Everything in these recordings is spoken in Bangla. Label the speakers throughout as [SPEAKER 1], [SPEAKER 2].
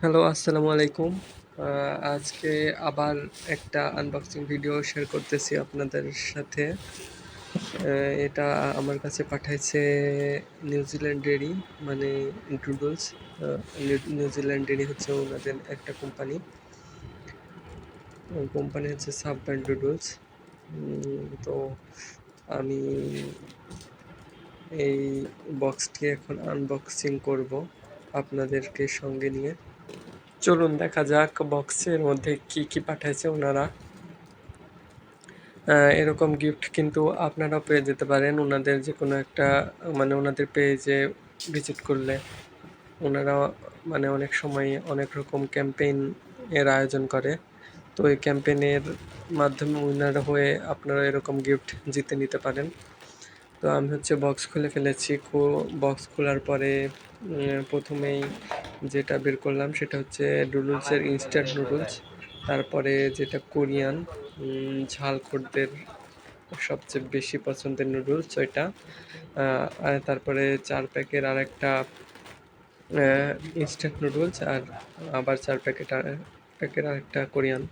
[SPEAKER 1] হ্যালো, আসসালামু আলাইকুম। আজকে আবার একটা আনবক্সিং ভিডিও শেয়ার করতেছি আপনাদের সাথে। এটা আমার কাছে পাঠাইছে নিউজিল্যান্ডেরই মানে ডুডলস। আ নিউজিল্যান্ডেরই হচ্ছে ওনাদের একটা কোম্পানি। কোম্পানি হচ্ছে সাবব্র্যান্ড ডুডলস। তো আমি এই বক্সটি এখন আনবক্সিং করব আপনাদেরকে সঙ্গে নিয়ে। চলুন দেখা যাক বক্সের মধ্যে কি কি পাঠাইছে ওনারা। এরকম গিফট কিন্তু আপনারাও পেয়ে যেতে পারেন ওনাদের যেকোনো একটা মানে ওনাদের পেজে ভিজিট করলে। ওনারা মানে অনেক সময় অনেক রকম ক্যাম্পেইন এর আয়োজন করে। তো এই ক্যাম্পেইনের মাধ্যমে উইনার হয়ে আপনারা এরকম গিফট জিতে নিতে পারেন। তো আমি হচ্ছে বক্স খুলে ফেলেছি। বক্স খোলার পরে প্রথমেই যেটা বের করলাম সেটা হচ্ছে ডুডলসের ইনস্ট্যান্ট নুডলস। তারপরে যেটা কোরিয়ান ঝালখোরদের সবচেয়ে বেশি পছন্দের নুডলস ওইটা। আর তারপরে ৪ প্যাকের আরেকটা ইনস্ট্যান্ট নুডলস আর আবার ৪ প্যাকের আরেকটা কোরিয়ান।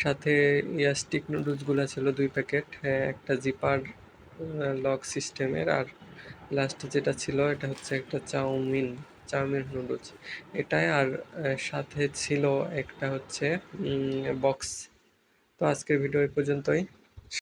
[SPEAKER 1] সাথে স্টিক নুডলসগুলো ছিল ২ প্যাকেট, একটা জিপার লক সিস্টেমের। আর লাস্টে যেটা ছিল এটা হচ্ছে একটা চাউমিন নুডলস এটাই। আর সাথে ছিল একটা হচ্ছে বক্স। তো আজকের ভিডিও এই পর্যন্তই।